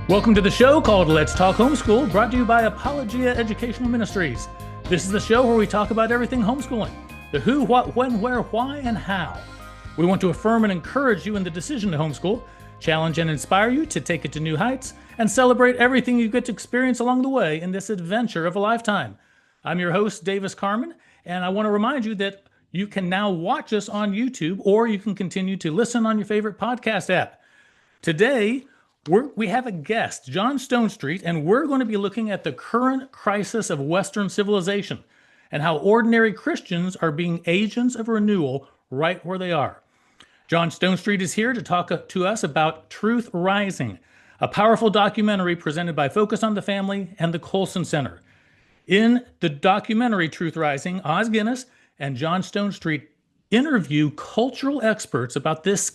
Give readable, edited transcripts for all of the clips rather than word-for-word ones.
Welcome to the show called Let's Talk Homeschool, brought to you by Apologia Educational Ministries. This is the show where we talk about everything homeschooling, the who, what, when, where, why, and how. We want to affirm and encourage you in the decision to homeschool, challenge and inspire you to take it to new heights, and celebrate everything you get to experience along the way in this adventure of a lifetime. I'm your host, Davis Carman, and I want to remind you that you can now watch us on YouTube, or you can continue to listen on your favorite podcast app. Today, we have a guest, John Stonestreet, and we're going to be looking at the current crisis of Western civilization and how ordinary Christians are being agents of renewal right where they are. John Stonestreet is here to talk to us about Truth Rising, a powerful documentary presented by Focus on the Family and the Colson Center. In the documentary Truth Rising, Os Guinness and John Stonestreet interview cultural experts about this a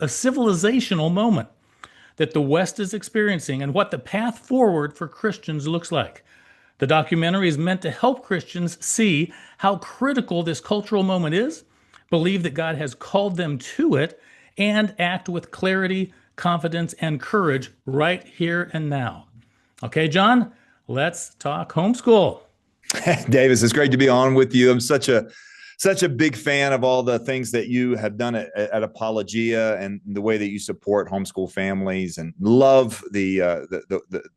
civilizational moment that the West is experiencing and what the path forward for Christians looks like. The documentary is meant to help Christians see how critical this cultural moment is, believe that God has called them to it, and act with clarity, confidence, and courage right here and now. Okay, John, let's talk homeschool. Davis, it's great to be on with you. I'm such a big fan of all the things that you have done at Apologia and the way that you support homeschool families, and love the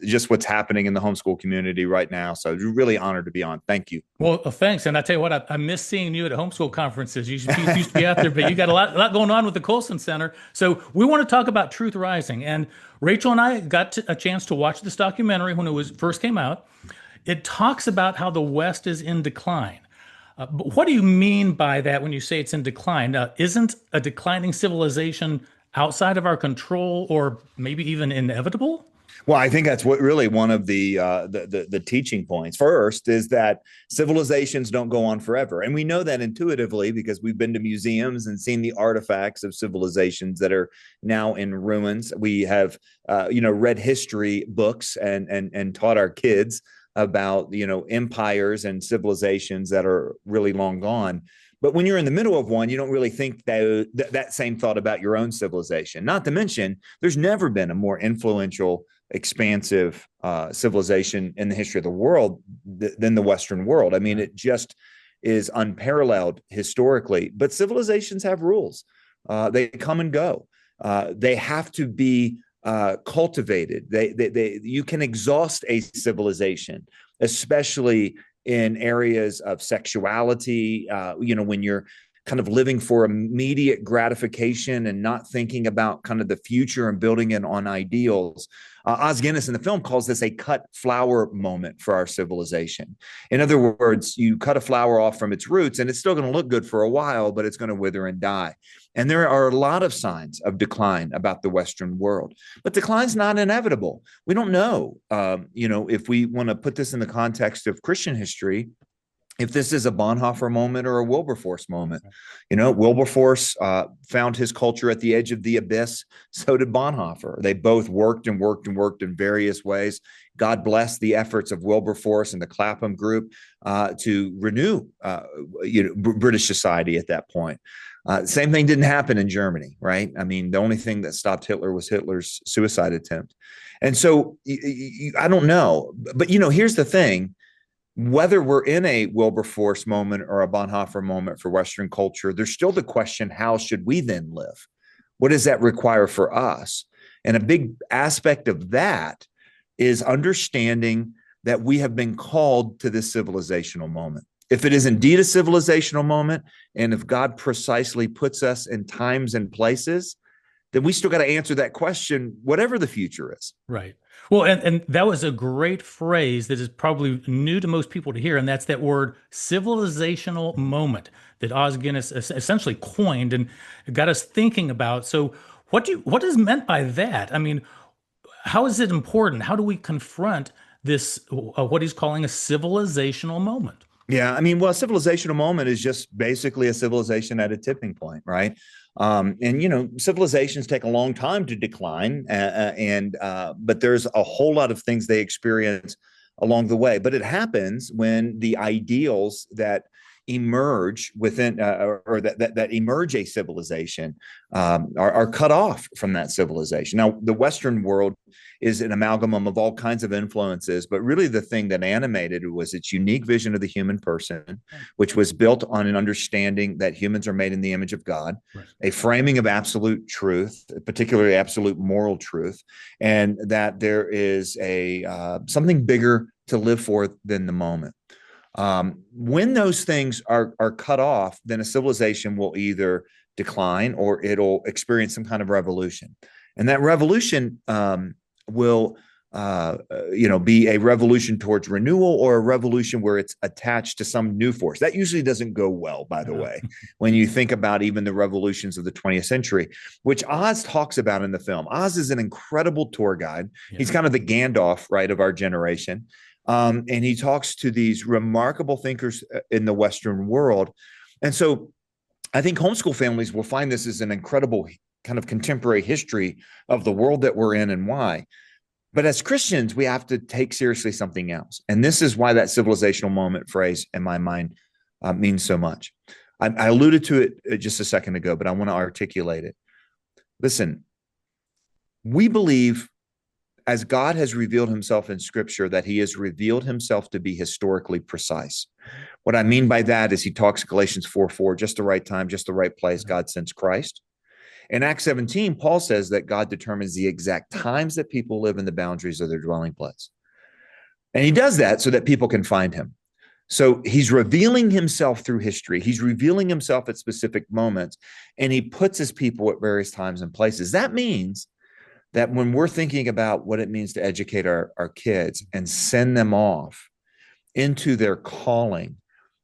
just what's happening in the homeschool community right now. So really honored to be on. Thank you. Well, thanks. And I tell you what, I miss seeing you at homeschool conferences. You used to be out there, but you got a lot going on with the Colson Center. So we want to talk about Truth Rising. And Rachel and I got a chance to watch this documentary when it first came out. It talks about how the West is in decline. But what do you mean by that when you say it's in decline? Isn't a declining civilization outside of our control, or maybe even inevitable? Well, I think that's what really one of the teaching points. First is that civilizations don't go on forever. And we know that intuitively because we've been to museums and seen the artifacts of civilizations that are now in ruins. We have read history books and taught our kids about, empires and civilizations that are really long gone. But when you're in the middle of one, you don't really think that same thought about your own civilization. Not to mention, there's never been a more influential, expansive civilization in the history of the world than the Western world. I mean, it just is unparalleled historically. But civilizations have rules. They come and go. They have to be cultivated. You can exhaust a civilization, especially in areas of sexuality, when you're kind of living for immediate gratification and not thinking about kind of the future and building it on ideals. Os Guinness in the film calls this a cut flower moment for our civilization. In other words, you cut a flower off from its roots and it's still going to look good for a while, but it's going to wither and die. And there are a lot of signs of decline about the Western world, but decline's not inevitable. We don't know, if we want to put this in the context of Christian history, if this is a Bonhoeffer moment or a Wilberforce moment. Wilberforce found his culture at the edge of the abyss. So did Bonhoeffer. They both worked and worked and worked in various ways. God bless the efforts of Wilberforce and the Clapham group to renew, British society at that point. Same thing didn't happen in Germany, right? I mean, the only thing that stopped Hitler was Hitler's suicide attempt. And so I don't know, but here's the thing. Whether we're in a Wilberforce moment or a Bonhoeffer moment for Western culture, there's still the question, how should we then live? What does that require for us? And a big aspect of that is understanding that we have been called to this civilizational moment. If it is indeed a civilizational moment, and if God precisely puts us in times and places, then we still got to answer that question, whatever the future is. Right. Well, and that was a great phrase that is probably new to most people to hear, and that's that word civilizational moment that Os Guinness essentially coined and got us thinking about. So what is meant by that? I mean, how is it important? How do we confront this, what he's calling a civilizational moment? Yeah, I mean, well, a civilizational moment is just basically a civilization at a tipping point, right? Civilizations take a long time to decline, but there's a whole lot of things they experience along the way. But it happens when the ideals that emerge within or that emerge a civilization are cut off from that civilization. Now, the Western world is an amalgam of all kinds of influences, but really the thing that animated it was its unique vision of the human person, which was built on an understanding that humans are made in the image of God, right, a framing of absolute truth, particularly absolute moral truth, and that there is a something bigger to live for than the moment. When those things are cut off, then a civilization will either decline or it'll experience some kind of revolution. And that revolution will be a revolution towards renewal or a revolution where it's attached to some new force. That usually doesn't go well, by the way, when you think about even the revolutions of the 20th century, which Oz talks about in the film. Oz is an incredible tour guide. Yeah. He's kind of the Gandalf, right, of our generation. And he talks to these remarkable thinkers in the Western world. And so I think homeschool families will find this as an incredible kind of contemporary history of the world that we're in and why. But as Christians, we have to take seriously something else. And this is why that civilizational moment phrase in my mind means so much. I alluded to it just a second ago, but I want to articulate it. Listen, we believe, as God has revealed himself in Scripture, that he has revealed himself to be historically precise. What I mean by that is he talks Galatians 4:4, just the right time, just the right place, God sends Christ. In Acts 17, Paul says that God determines the exact times that people live in the boundaries of their dwelling place. And he does that so that people can find him. So he's revealing himself through history. He's revealing himself at specific moments, and he puts his people at various times and places. That means that when we're thinking about what it means to educate our kids and send them off into their calling,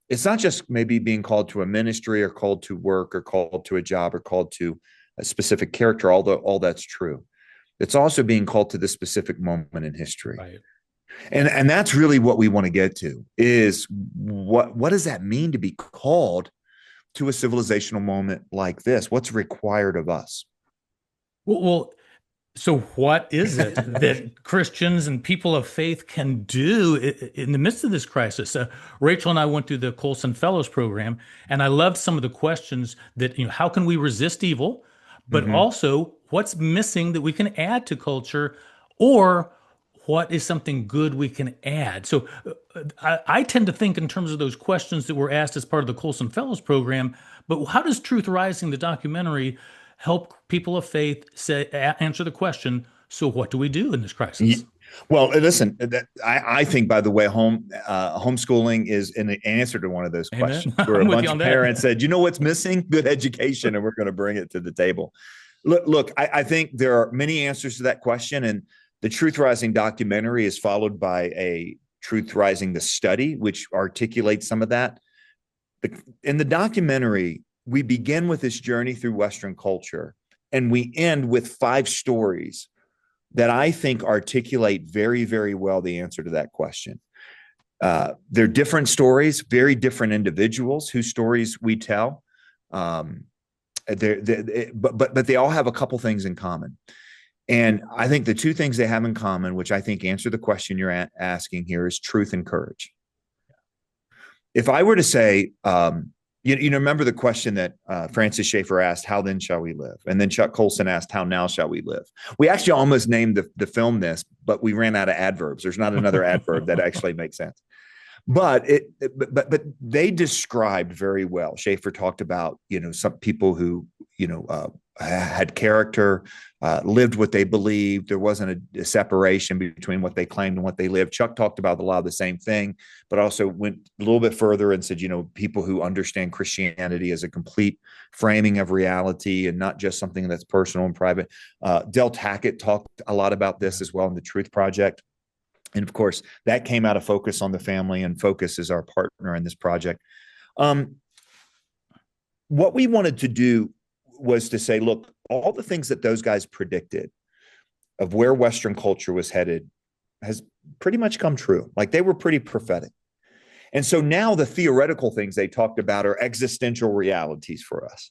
it's not just maybe being called to a ministry or called to work or called to a job or called to a specific character, although all that's true. It's also being called to this specific moment in history. Right. And that's really what we want to get to is what does that mean to be called to a civilizational moment like this? What's required of us? Well, so what is it that Christians and people of faith can do in the midst of this crisis? Rachel and I went through the Colson Fellows program, and I loved some of the questions that, how can we resist evil? But also, what's missing that we can add to culture, or what is something good we can add? So I tend to think in terms of those questions that were asked as part of the Colson Fellows program, but how does Truth Rising, the documentary, help people of faith answer the question, so what do we do in this crisis? Well, listen, I think, by the way, homeschooling is an answer to one of those questions. Where a bunch of parents said, what's missing? Good education, and we're going to bring it to the table. Look, I think there are many answers to that question, and the Truth Rising documentary is followed by a Truth Rising, the study, which articulates some of that. In the documentary, we begin with this journey through Western culture, and we end with 5 stories that I think articulate very, very well the answer to that question. They're different stories, very different individuals whose stories we tell, but they all have a couple things in common. And I think the 2 things they have in common, which I think answer the question you're asking here, is truth and courage. If I were to say, remember the question that Francis Schaeffer asked, how then shall we live? And then Chuck Colson asked, how now shall we live? We actually almost named the film this, but we ran out of adverbs. There's not another adverb that actually makes sense. But they described very well. Schaeffer talked about, some people who, had character, lived what they believed. There wasn't a separation between what they claimed and what they lived. Chuck talked about a lot of the same thing, but also went a little bit further and said, people who understand Christianity as a complete framing of reality and not just something that's personal and private. Del Tackett talked a lot about this as well in the Truth Project. And of course, that came out of Focus on the Family, and Focus is our partner in this project. What we wanted to do was to say, look, all the things that those guys predicted of where Western culture was headed has pretty much come true. Like, they were pretty prophetic. And so now the theoretical things they talked about are existential realities for us.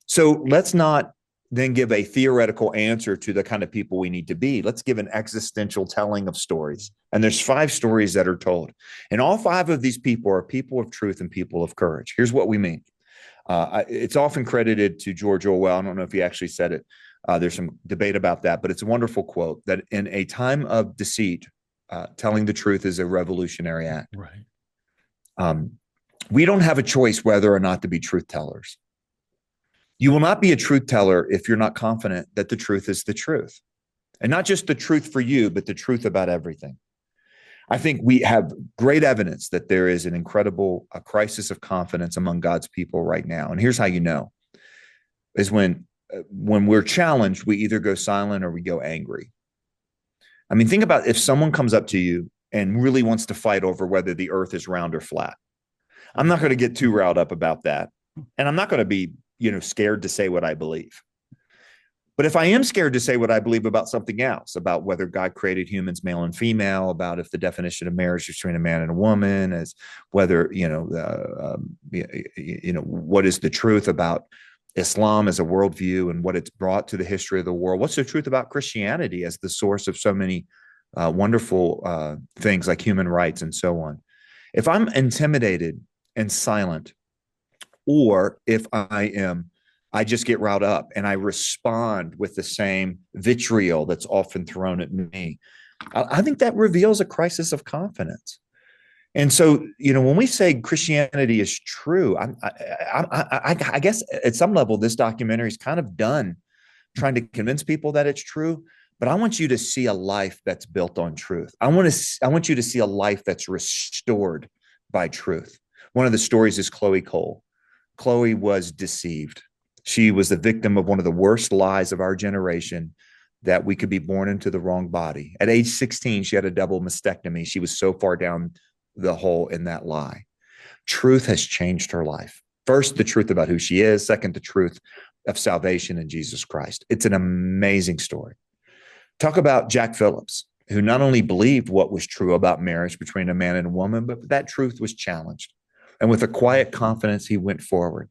So let's not then give a theoretical answer to the kind of people we need to be. Let's give an existential telling of stories. And there's 5 stories that are told. And all 5 of these people are people of truth and people of courage. Here's what we mean. It's often credited to George Orwell. I don't know if he actually said it. There's some debate about that, but it's a wonderful quote that in a time of deceit, telling the truth is a revolutionary act. Right. We don't have a choice whether or not to be truth tellers. You will not be a truth teller if you're not confident that the truth is the truth. And not just the truth for you, but the truth about everything. I think we have great evidence that there is an incredible crisis of confidence among God's people right now. And here's how you know, is when we're challenged, we either go silent or we go angry. I mean, think about if someone comes up to you and really wants to fight over whether the earth is round or flat. I'm not going to get too riled up about that. And I'm not going to be, scared to say what I believe. But if I am scared to say what I believe about something else, about whether God created humans male and female, about if the definition of marriage is between a man and a woman, as whether, what is the truth about Islam as a worldview and what it's brought to the history of the world? What's the truth about Christianity as the source of so many wonderful things like human rights and so on? If I'm intimidated and silent, or if I just get riled up and I respond with the same vitriol that's often thrown at me, I think that reveals a crisis of confidence. And so, when we say Christianity is true, I guess at some level, this documentary is kind of done trying to convince people that it's true. But I want you to see a life that's built on truth. I want you to see a life that's restored by truth. One of the stories is Chloe Cole. Chloe was deceived. She was the victim of one of the worst lies of our generation, that we could be born into the wrong body. At age 16, she had a double mastectomy. She was so far down the hole in that lie. Truth has changed her life. First, the truth about who she is. Second, the truth of salvation in Jesus Christ. It's an amazing story. Talk about Jack Phillips, who not only believed what was true about marriage between a man and a woman, but that truth was challenged. And with a quiet confidence, he went forward.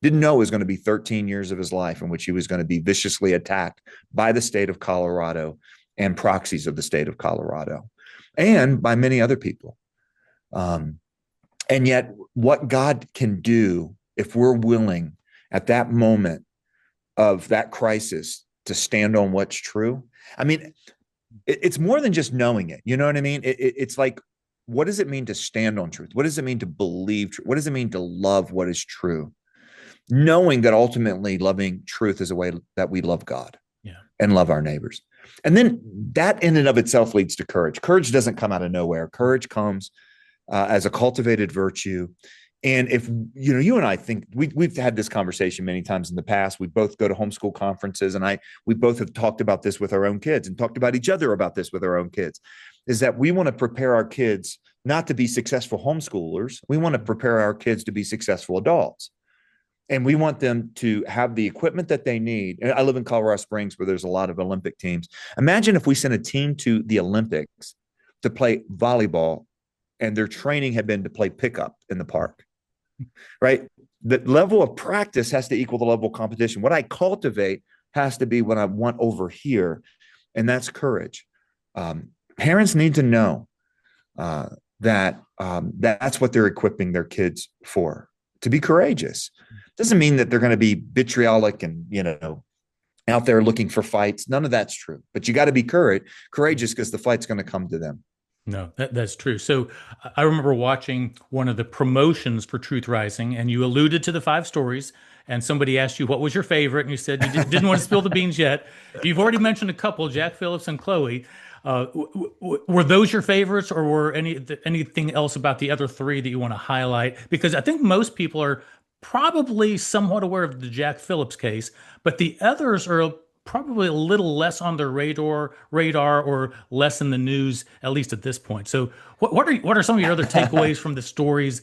Didn't know it was going to be 13 years of his life in which he was going to be viciously attacked by the state of Colorado and proxies of the state of Colorado and by many other people. And yet what God can do if we're willing at that moment of that crisis to stand on what's true. I mean, it's more than just knowing it. You know what I mean? It's like, what does it mean to stand on truth? What does it mean to believe truth? What does it mean to love what is true? Knowing that ultimately loving truth is a way that we love God and love our neighbors. And then that in and of itself leads to courage. Courage doesn't come out of nowhere. Courage comes as a cultivated virtue. And if, you and I think we've had this conversation many times in the past. We both go to homeschool conferences, and we both have talked about this with our own kids and talked about each other about this with our own kids, is that we want to prepare our kids not to be successful homeschoolers. We want to prepare our kids to be successful adults. And we want them to have the equipment that they need. And I live in Colorado Springs, where there's a lot of Olympic teams. Imagine if we sent a team to the Olympics to play volleyball, and their training had been to play pickup in the park, right? The level of practice has to equal the level of competition. What I cultivate has to be what I want over here, and that's courage. Parents need to know that that's what they're equipping their kids for, to be courageous. Doesn't mean that they're going to be vitriolic and, out there looking for fights. None of that's true. But you got to be courageous, because the fight's going to come to them. No, that's true. So I remember watching one of the promotions for Truth Rising, and you alluded to the 5 stories, and somebody asked you what was your favorite, and you said you didn't want to spill the beans yet. You've already mentioned a couple, Jack Phillips and Chloe. Were those your favorites, or were anything else about the other 3 that you want to highlight? Because I think most people are probably somewhat aware of the Jack Phillips case, but the others are probably a little less on their radar or less in the news, at least at this point. So what are some of your other takeaways from the stories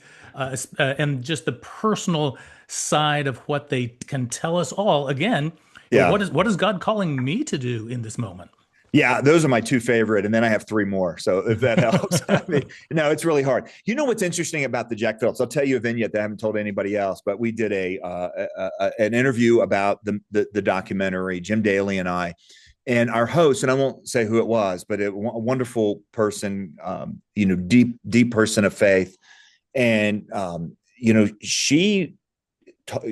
and just the personal side of what they can tell us all? Again, what is God calling me to do in this moment? Yeah, those are my two favorite. And then I have three more. So if that helps. I mean, no, it's really hard. You know what's interesting about the Jack Phillips? I'll tell you a vignette that I haven't told anybody else, but we did an interview about the documentary, Jim Daly and I. And our host, and I won't say who it was, but a wonderful person, deep person of faith. And, she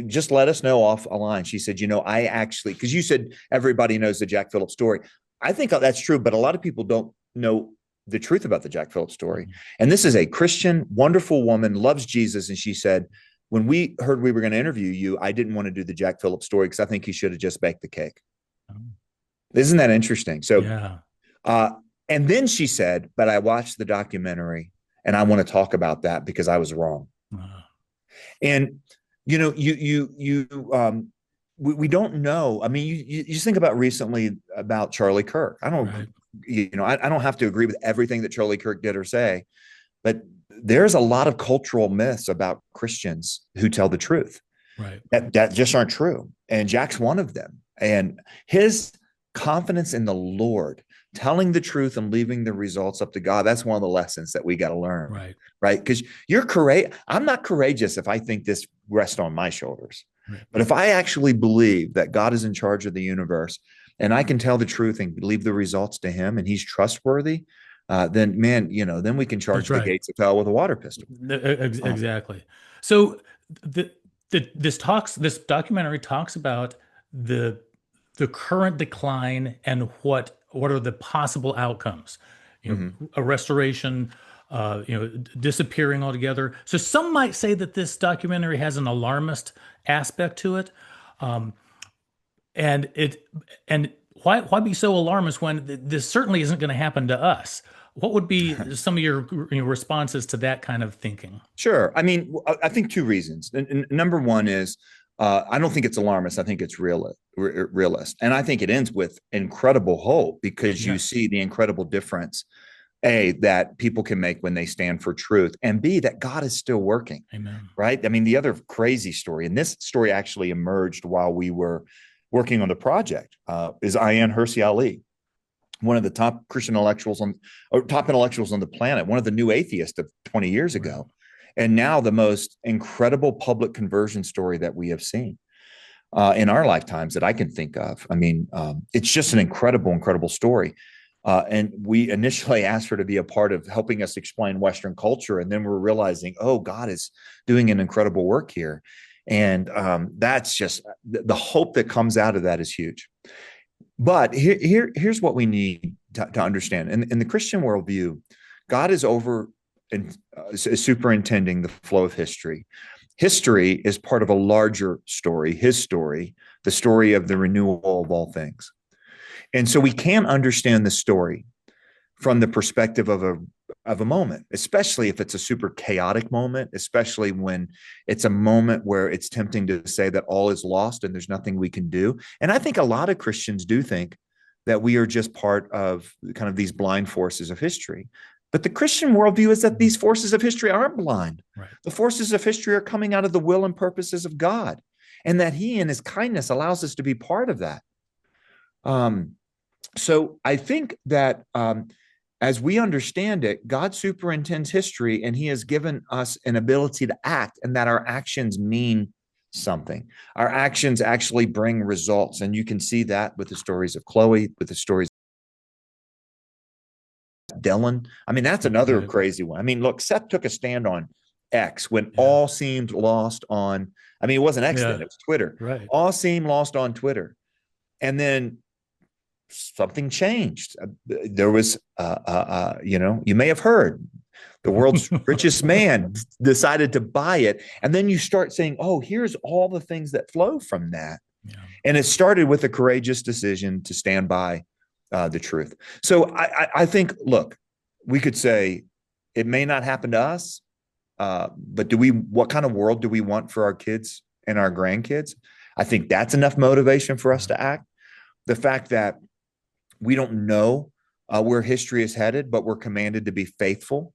just let us know off a line. She said, I actually, because you said everybody knows the Jack Phillips story. I think that's true, but a lot of people don't know the truth about the Jack Phillips story. And this is a Christian, wonderful woman, loves Jesus. And she said, when we heard we were going to interview you, I didn't want to do the Jack Phillips story because I think he should have just baked the cake. Isn't that interesting? So, yeah. And then she said, but I watched the documentary and I want to talk about that because I was wrong. And, we don't know. I mean, you just think about recently about Charlie Kirk. I don't have to agree with everything that Charlie Kirk did or say, but there's a lot of cultural myths about Christians who tell the truth that just aren't true. And Jack's one of them. And his confidence in the Lord, telling the truth and leaving the results up to God. That's one of the lessons that we got to learn. Right. Because you're courageous. I'm not courageous if I think this rests on my shoulders. But if I actually believe that God is in charge of the universe and I can tell the truth and leave the results to him and he's trustworthy, then then we can charge the gates of hell with a water pistol. Exactly. So this documentary talks about the current decline and what are the possible outcomes, a restoration, disappearing altogether. So some might say that this documentary has an alarmist aspect to it. And why be so alarmist when this certainly isn't going to happen to us? What would be some of your responses to that kind of thinking? Sure. I mean, I think two reasons. Number one is, I don't think it's alarmist. I think it's realist. And I think it ends with incredible hope because you see the incredible difference, A, that people can make when they stand for truth, and B, that God is still working. Amen. Right? I mean, the other crazy story, and this story actually emerged while we were working on the project, is Ayaan Hirsi Ali, one of the top Christian intellectuals top intellectuals on the planet, one of the new atheists of 20 years ago. And now the most incredible public conversion story that we have seen in our lifetimes that I can think of. I mean, it's just an incredible story. And we initially asked her to be a part of helping us explain Western culture. And then we're realizing, oh, God is doing an incredible work here. And that's just the hope that comes out of that is huge. But here's what we need to understand. In the Christian worldview, God is over and superintending the flow of history. History is part of a larger story, his story, the story of the renewal of all things. And so we can't understand the story from the perspective of a moment, especially if it's a super chaotic moment, especially when it's a moment where it's tempting to say that all is lost and there's nothing we can do. And I think a lot of Christians do think that we are just part of kind of these blind forces of history. But the Christian worldview is that these forces of history aren't blind. The forces of history are coming out of the will and purposes of God, and that he in his kindness allows us to be part of that. So I think that as we understand it, God superintends history and he has given us an ability to act, and that our actions mean something. Our actions actually bring results. And you can see that with the stories of Chloe, with the stories of Dylan. I mean, that's another crazy one. I mean, look, Seth took a stand on X when all seemed lost on, I mean, it wasn't X then, it was Twitter. All seemed lost on Twitter. And then something changed. There was, you may have heard the world's richest man decided to buy it. And then you start saying, oh, here's all the things that flow from that. And it started with a courageous decision to stand by the truth. So I think, look, we could say it may not happen to us, but what kind of world do we want for our kids and our grandkids? I think that's enough motivation for us to act. The fact that we don't know where history is headed, but we're commanded to be faithful.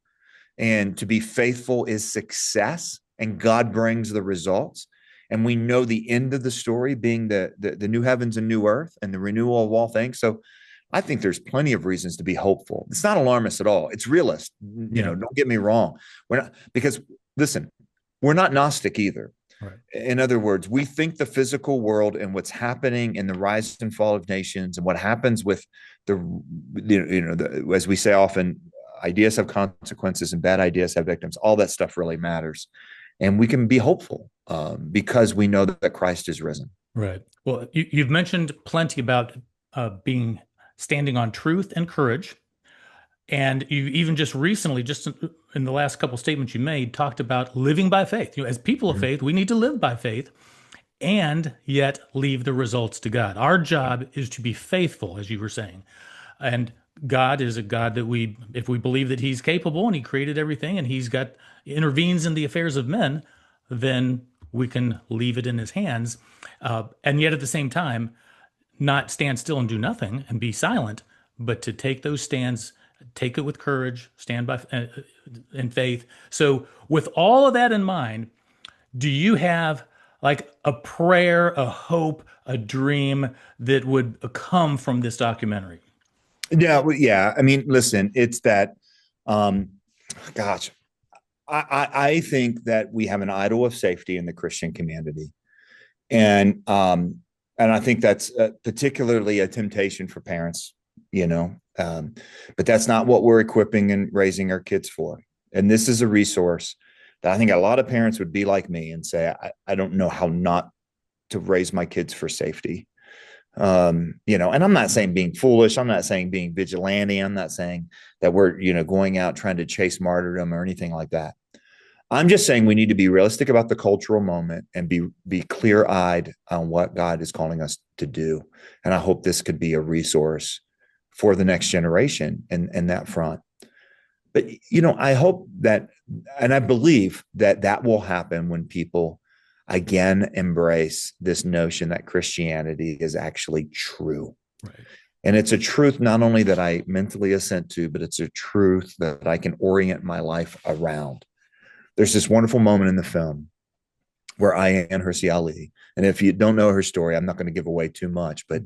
And to be faithful is success, and God brings the results. And we know the end of the story being the new heavens and new earth and the renewal of all things. So I think there's plenty of reasons to be hopeful. It's not alarmist at all. It's realist. Don't get me wrong. We're not, because listen, we're not Gnostic either. Right. In other words, we think the physical world and what's happening in the rise and fall of nations and what happens with as we say often, ideas have consequences and bad ideas have victims. All that stuff really matters. And we can be hopeful because we know that Christ is risen. Right. Well, you've mentioned plenty about standing on truth and courage. And you even just recently, just in the last couple of statements you made, talked about living by faith. As people of faith, we need to live by faith and yet leave the results to God. Our job is to be faithful, as you were saying. And God is a God that if we believe that he's capable and he created everything and intervenes in the affairs of men, then we can leave it in his hands. And yet at the same time, not stand still and do nothing and be silent, but to take those stands, take it with courage, stand by in faith. So with all of that in mind, do you have like a prayer, a hope, a dream that would come from this documentary? Yeah. I mean, listen, it's that, gosh, I think that we have an idol of safety in the Christian community. And I think that's particularly a temptation for parents, but that's not what we're equipping and raising our kids for. And this is a resource that I think a lot of parents would be like me and say, I don't know how not to raise my kids for safety. And I'm not saying being foolish. I'm not saying being vigilante. I'm not saying that we're, going out trying to chase martyrdom or anything like that. I'm just saying we need to be realistic about the cultural moment and be clear-eyed on what God is calling us to do. And I hope this could be a resource for the next generation in that front. But, I hope that, and I believe that will happen when people again embrace this notion that Christianity is actually true. Right. And it's a truth not only that I mentally assent to, but it's a truth that I can orient my life around. There's this wonderful moment in the film where Ayaan Hirsi Ali, and if you don't know her story, I'm not going to give away too much, but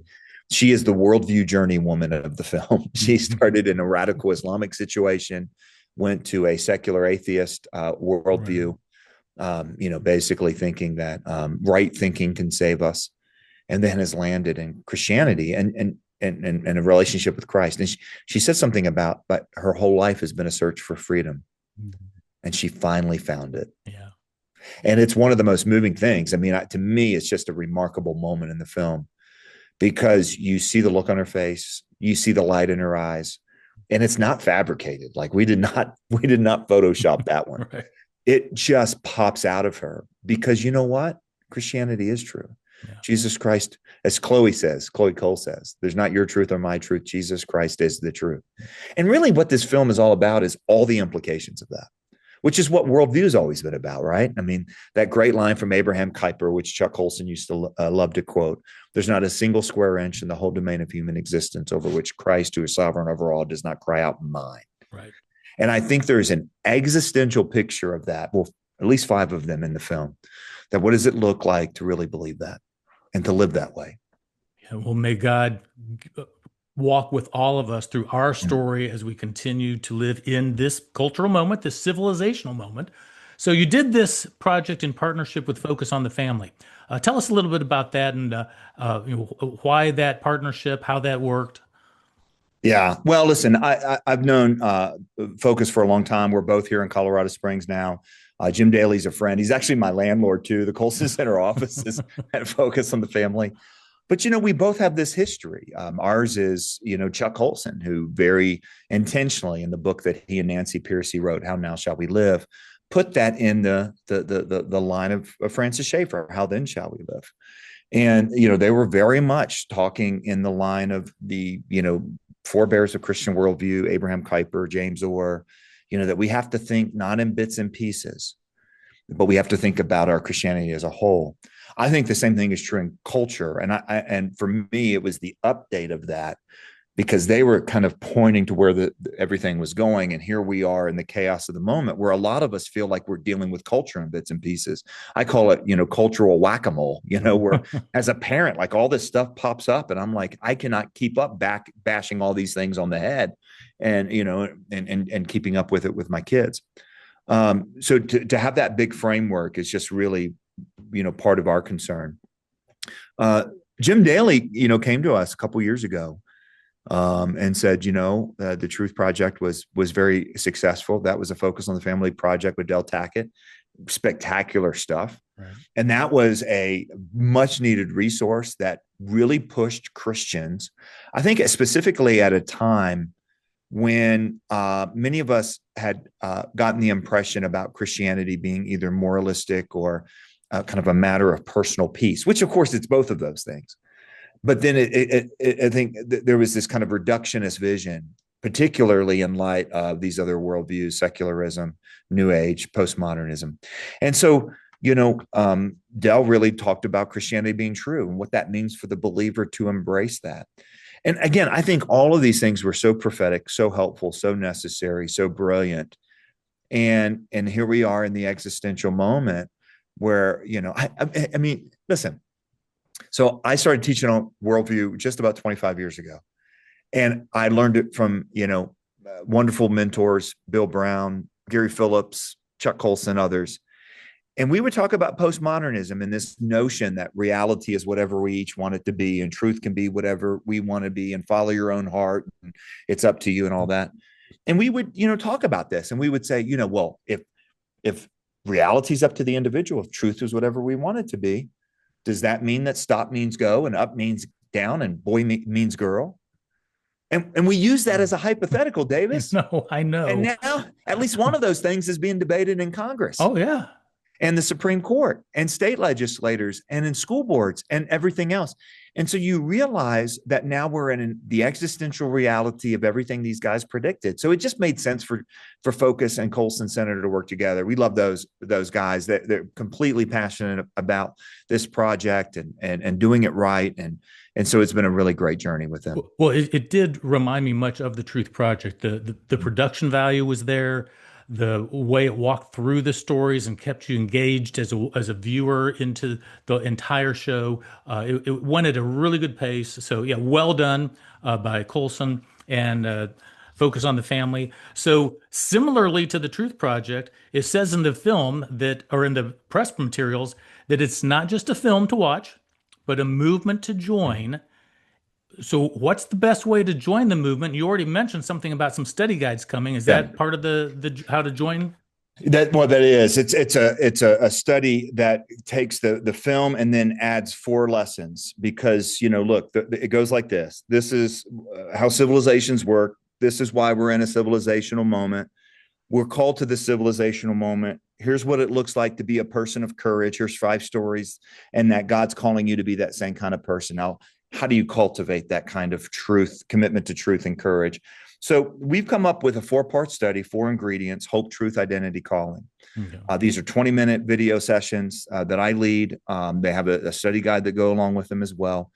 she is the worldview journey woman of the film. She started in a radical Islamic situation, went to a secular atheist worldview, basically thinking that right thinking can save us, and then has landed in Christianity and a relationship with Christ. And she said something about, but her whole life has been a search for freedom. Mm-hmm. And she finally found it. Yeah. And it's one of the most moving things. I mean, to me, it's just a remarkable moment in the film because you see the look on her face, you see the light in her eyes, and it's not fabricated. Like we did not Photoshop that one. Right. It just pops out of her because you know what? Christianity is true. Yeah. Jesus Christ, as Chloe Cole says, there's not your truth or my truth. Jesus Christ is the truth. And really what this film is all about is all the implications of that, which is what worldview has always been about, right? I mean, that great line from Abraham Kuyper, which Chuck Colson used to love to quote, there's not a single square inch in the whole domain of human existence over which Christ, who is sovereign over all, does not cry out mine. Right. And I think there's an existential picture of that, well, at least 5 of them in the film, that what does it look like to really believe that and to live that way? Yeah, well, may God walk with all of us through our story as we continue to live in this cultural moment, this civilizational moment. So you did this project in partnership with Focus on the Family. Tell us a little bit about that and why that partnership, how that worked. Yeah, well, listen, I've known Focus for a long time. We're both here in Colorado Springs now. Jim Daly's a friend. He's actually my landlord too. The Colson Center office is at Focus on the Family. But, we both have this history. Ours is, Chuck Colson, who very intentionally in the book that he and Nancy Piercy wrote, How Now Shall We Live, put that in the line of Francis Schaeffer, How Then Shall We Live? And, they were very much talking in the line of the, forebears of Christian worldview, Abraham Kuyper, James Orr, that we have to think not in bits and pieces, but we have to think about our Christianity as a whole. I think the same thing is true in culture. And for me, it was the update of that because they were kind of pointing to where everything was going. And here we are in the chaos of the moment, where a lot of us feel like we're dealing with culture in bits and pieces. I call it, cultural whack-a-mole, where as a parent, like all this stuff pops up and I'm like, I cannot keep up bashing all these things on the head and, and keeping up with it with my kids. So to have that big framework is just really, part of our concern. Jim Daly, came to us a couple years ago and said, the Truth Project was very successful. That was a Focus on the Family project with Del Tackett. Spectacular stuff. Right. And that was a much needed resource that really pushed Christians, I think specifically at a time when many of us had gotten the impression about Christianity being either moralistic or kind of a matter of personal peace, which of course it's both of those things. But then I think there was this kind of reductionist vision, particularly in light of these other worldviews, secularism, New Age, postmodernism. And so, Del really talked about Christianity being true and what that means for the believer to embrace that. And again, I think all of these things were so prophetic, so helpful, so necessary, so brilliant. And here we are in the existential moment where, I mean, listen. So I started teaching on worldview just about 25 years ago. And I learned it from, wonderful mentors, Bill Brown, Gary Phillips, Chuck Colson, others. And we would talk about postmodernism and this notion that reality is whatever we each want it to be, and truth can be whatever we want to be, and follow your own heart, and it's up to you and all that. And we would, talk about this, and we would say, well, if reality is up to the individual, if truth is whatever we want it to be, does that mean that stop means go and up means down and boy means girl? And we use that as a hypothetical, Davis. No, I know. And now at least one of those things is being debated in Congress. Oh, yeah. And the Supreme Court and state legislators and in school boards and everything else. And so you realize that now we're in the existential reality of everything these guys predicted. So it just made sense for Focus and Colson Center to work together. We love those guys. They're completely passionate about this project and doing it right. And so it's been a really great journey with them. Well, it did remind me much of the Truth Project. The production value was there. The way it walked through the stories and kept you engaged as a viewer into the entire show. It went at a really good pace. So yeah, well done by Colson and Focus on the Family. So similarly to the Truth Project, it says in the film or in the press materials, that it's not just a film to watch, but a movement to join. So what's the best way to join the movement? You already mentioned something about some study guides coming. Is that part of the how to join? That is. It's a study that takes the film and then adds 4 lessons because, look, it goes like this. This is how civilizations work. This is why we're in a civilizational moment. We're called to the civilizational moment. Here's what it looks like to be a person of courage. Here's 5 stories, and that God's calling you to be that same kind of person. Now, how do you cultivate that kind of truth, commitment to truth and courage? So we've come up with a 4-part study, 4 ingredients: hope, truth, identity, calling. Okay. These are 20-minute video sessions that I lead. They have a study guide that go along with them as well.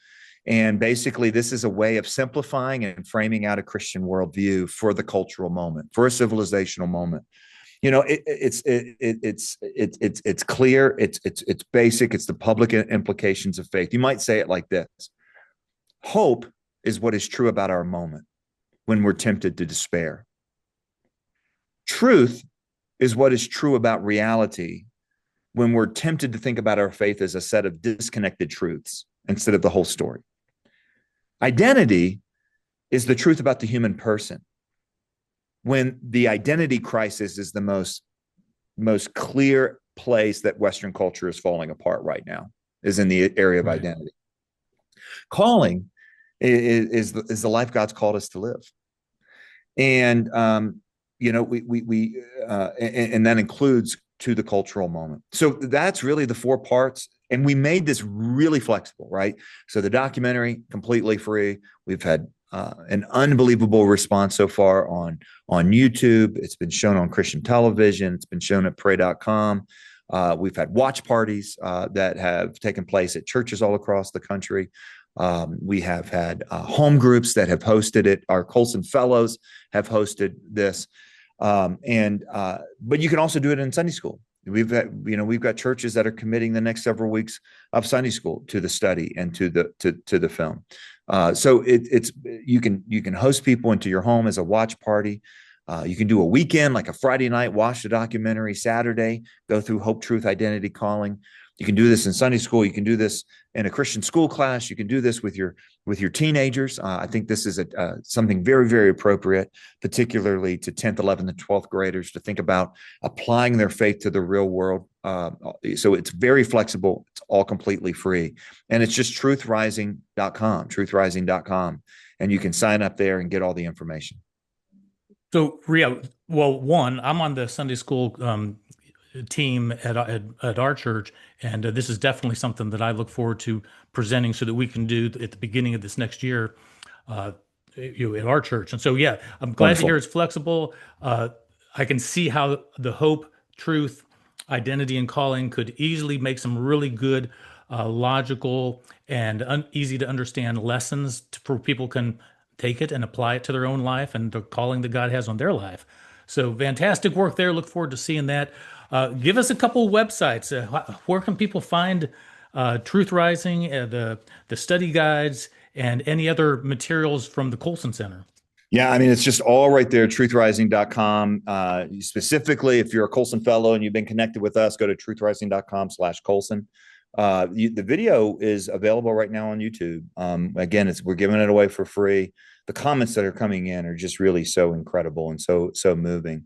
And basically, this is a way of simplifying and framing out a Christian worldview for the cultural moment, for a civilizational moment. It's clear, it's basic, it's the public implications of faith. You might say it like this: hope is what is true about our moment when we're tempted to despair. Truth is what is true about reality when we're tempted to think about our faith as a set of disconnected truths instead of the whole story. Identity is the truth about the human person when the identity crisis is the most clear place that Western culture is falling apart right now, is in the area of identity. Calling is the life God's called us to live. And, and that includes to the cultural moment. So that's really the 4 parts. And we made this really flexible, right? So the documentary, completely free. We've had an unbelievable response so far on YouTube. It's been shown on Christian television. It's been shown at pray.com. We've had watch parties that have taken place at churches all across the country. We have had home groups that have hosted it. Our Colson Fellows have hosted this. But you can also do it in Sunday school. We've got churches that are committing the next several weeks of Sunday school to the study and to the film. So you can host people into your home as a watch party. You can do a weekend, like a Friday night, watch the documentary, Saturday, go through Hope, Truth, Identity, Calling. You can do this in Sunday school. You can do this in a Christian school class. You can do this with your teenagers. I think this is something very, very appropriate, particularly to 10th, 11th, and 12th graders to think about applying their faith to the real world. So it's very flexible. It's all completely free. And it's just truthrising.com. And you can sign up there and get all the information. So, Ria, well, one, I'm on the Sunday school team at our church, and this is definitely something that I look forward to presenting so that we can do at the beginning of this next year at our church. And so, yeah, I'm glad to hear it's flexible. I can see how the Hope, Truth, Identity, and Calling could easily make some really good, logical, and easy to understand lessons for people can take it and apply it to their own life and the calling that God has on their life. So fantastic work there. Look forward to seeing that. Give us a couple websites. Where can people find Truth Rising, the study guides, and any other materials from the Colson Center? Yeah, I mean, it's just all right there, truthrising.com. Specifically, if you're a Colson Fellow and you've been connected with us, go to truthrising.com/Colson. The video is available right now on YouTube. Again, we're giving it away for free. The comments that are coming in are just really so incredible and so moving.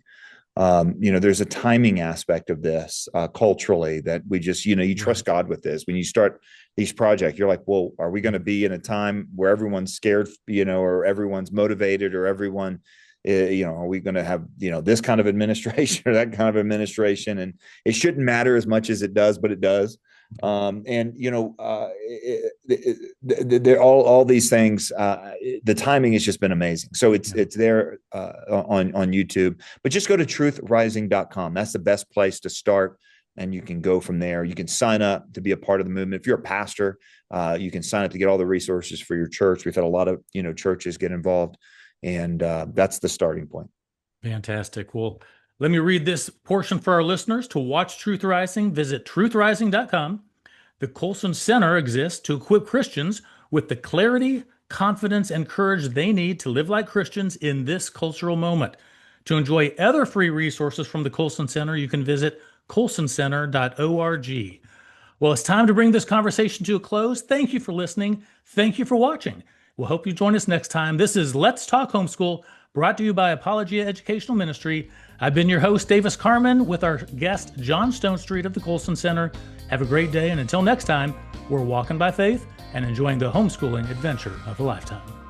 There's a timing aspect of this culturally that we just, you trust God with this. When you start these projects, you're like, well, are we going to be in a time where everyone's scared, or everyone's motivated, or everyone, are we going to have, this kind of administration or that kind of administration? And it shouldn't matter as much as it does, but it does. All these things, the timing has just been amazing. So it's there on YouTube, but just go to truthrising.com. That's the best place to start. And you can go from there. You can sign up to be a part of the movement. If you're a pastor, you can sign up to get all the resources for your church. We've had a lot of, churches get involved, and that's the starting point. Fantastic. Well, let me read this portion for our listeners. To watch Truth Rising, visit truthrising.com. The Colson Center exists to equip Christians with the clarity, confidence, and courage they need to live like Christians in this cultural moment. To enjoy other free resources from the Colson Center, you can visit colsoncenter.org. Well, it's time to bring this conversation to a close. Thank you for listening. Thank you for watching. We'll hope you join us next time. This is Let's Talk Homeschool, brought to you by Apologia Educational Ministry. I've been your host, Davis Carman, with our guest, John Stonestreet of the Colson Center. Have a great day, and until next time, we're walking by faith and enjoying the homeschooling adventure of a lifetime.